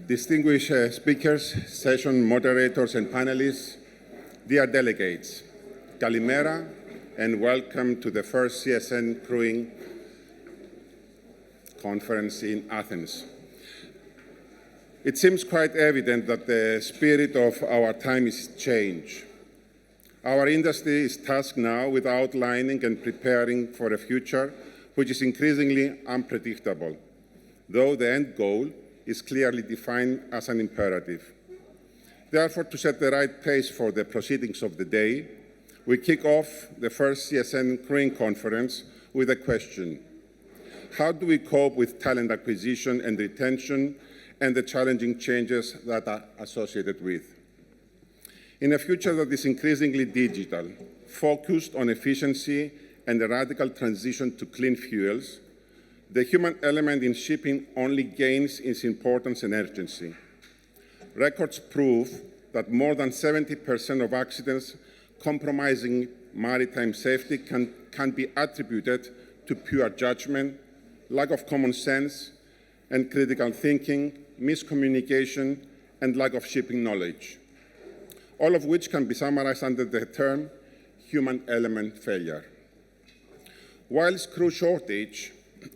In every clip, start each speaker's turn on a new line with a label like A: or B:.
A: Distinguished speakers, session moderators, and panelists, dear delegates, Kalimera, and welcome to the first CSN Crewing Conference in Athens. It seems quite evident that the spirit of our time is change. Our industry is tasked now with outlining and preparing for a future which is increasingly unpredictable, though the end goal is clearly defined as an imperative. Therefore, to set the right pace for the proceedings of the day, we kick off the first CSN Crewing Conference with a question. How do we cope with talent acquisition and retention and the challenging changes that are associated with? In a future that is increasingly digital, focused on efficiency and a radical transition to clean fuels, the human element in shipping only gains in importance and urgency. Records prove that more than 70% of accidents compromising maritime safety can be attributed to poor judgment, lack of common sense and critical thinking, miscommunication, and lack of shipping knowledge, all of which can be summarized under the term human element failure. Whilst crew shortage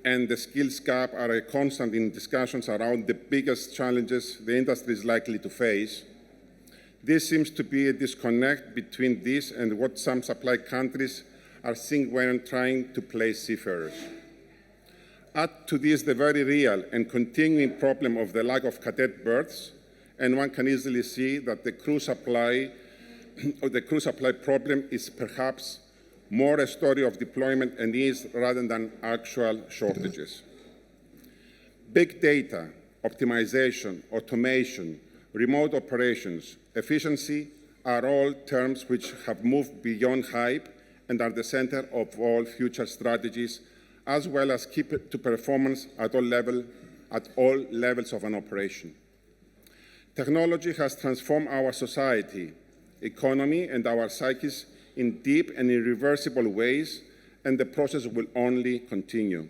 A: and the skills gap are a constant in discussions around the biggest challenges the industry is likely to face, there seems to be a disconnect between this and what some supply countries are seeing when trying to place seafarers. Add to this the very real and continuing problem of the lack of cadet berths, and one can easily see that the crew supply problem is perhaps more a story of deployment and ease rather than actual shortages. Big data, optimization, automation, remote operations, efficiency are all terms which have moved beyond hype and are the center of all future strategies, as well as key to performance at all levels of an operation. Technology has transformed our society, economy, and our psyches in deep and irreversible ways, and the process will only continue.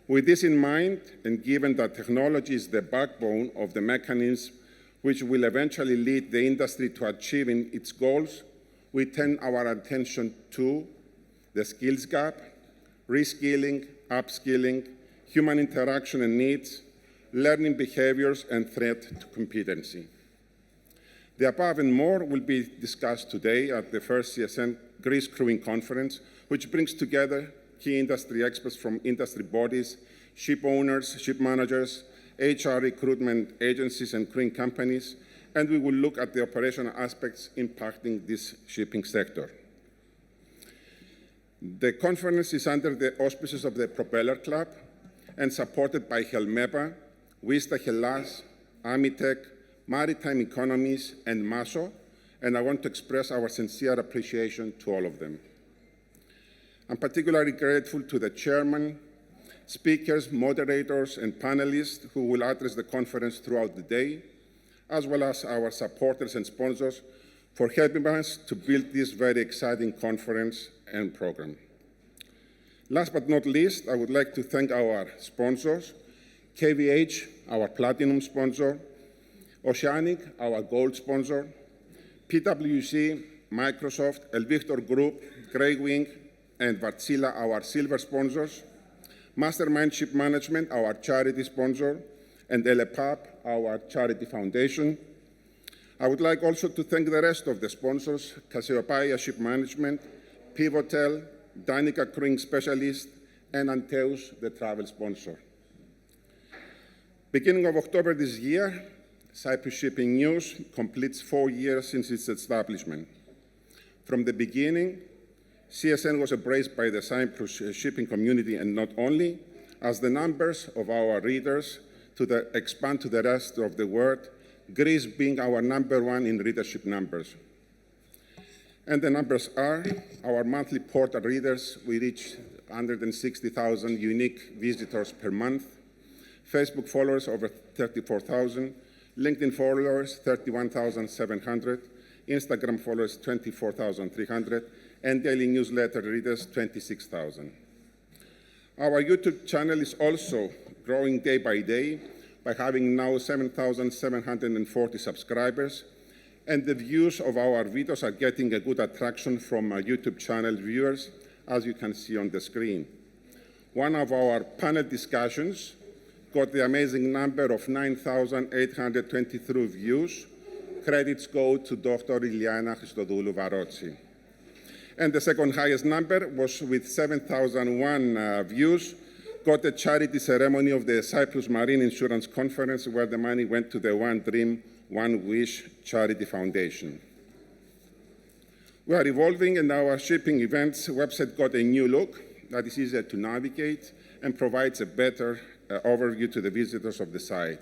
A: With this in mind, and given that technology is the backbone of the mechanism which will eventually lead the industry to achieving its goals, we turn our attention to the skills gap, reskilling, upskilling, human interaction and needs, learning behaviors, and threat to competency. The above and more will be discussed today at the first CSN Greece Crewing Conference, which brings together key industry experts from industry bodies, ship owners, ship managers, HR recruitment agencies, and crewing companies, and we will look at the operational aspects impacting this shipping sector. The conference is under the auspices of the Propeller Club and supported by Helmeba, Vista Hellas, Amitech, Maritime Economies, and MASO, and I want to express our sincere appreciation to all of them. I'm particularly grateful to the chairman, speakers, moderators, and panelists who will address the conference throughout the day, as well as our supporters and sponsors for helping us to build this very exciting conference and program. Last but not least, I would like to thank our sponsors, KVH, our platinum sponsor, Oceanic, our gold sponsor, PwC, Microsoft, El Victor Group, Grey Wing, and Wärtsilä, our silver sponsors, Mastermind Ship Management, our charity sponsor, and LEPAP, our charity foundation. I would like also to thank the rest of the sponsors, Cassiopeia Ship Management, Pivotel, Danica Crewing Specialist, and Anteus, the travel sponsor. Beginning of October this year, Cyprus Shipping News completes 4 years since its establishment. From the beginning, CSN was embraced by the Cyprus shipping community, and not only, as the numbers of our readers expand to the rest of the world, Greece being our #1 in readership numbers. And the numbers are, our monthly portal readers, we reach 160,000 unique visitors per month, Facebook followers over 34,000, LinkedIn followers 31,700, Instagram followers 24,300, and daily newsletter readers 26,000. Our YouTube channel is also growing day by day, by having now 7,740 subscribers, and the views of our videos are getting a good attraction from YouTube channel viewers, as you can see on the screen. One of our panel discussions got the amazing number of 9,823 views. Credits go to Dr. Iliana Christodoulou-Varotsi. And the second highest number was with 7,001 views, got a charity ceremony of the Cyprus Marine Insurance Conference, where the money went to the One Dream, One Wish Charity Foundation. We are evolving, and our shipping events website got a new look that is easier to navigate and provides a better overview to the visitors of the site.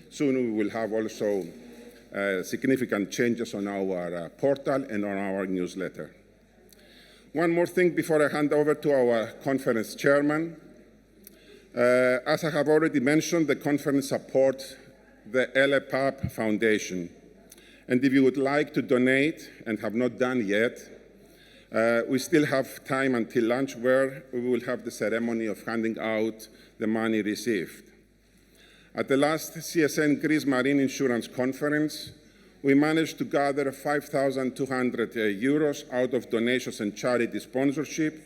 A: Soon we will have also significant changes on our portal and on our newsletter. One more thing before I hand over to our conference chairman. As I have already mentioned, the conference supports the LEPAP Foundation. And if you would like to donate and have not done yet, we still have time until lunch, where we will have the ceremony of handing out the money received. At the last CSN Greece Marine Insurance Conference, we managed to gather 5,200 euros out of donations and charity sponsorship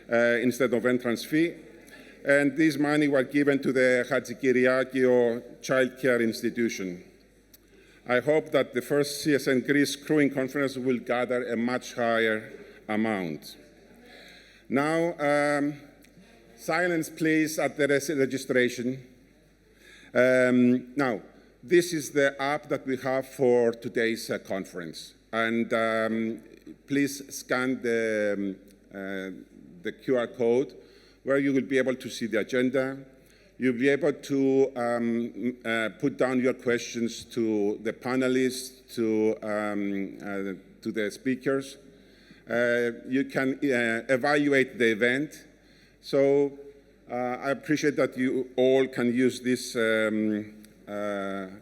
A: instead of entrance fee. And this money was given to the Hatzikyriakio Child Care Institution. I hope that the first CSN Greece Crewing Conference will gather a much higher amount. Now, silence please at the registration. Now, this is the app that we have for today's conference. And please scan the QR code, where you will be able to see the agenda. You'll be able to put down your questions to the panelists, to the speakers. You can evaluate the event. So I appreciate that you all can use this,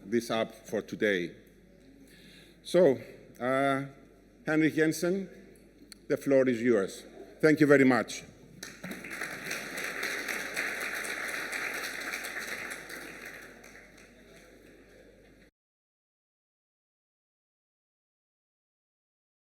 A: this app for today. So, Henrik Jensen, the floor is yours. Thank you very much.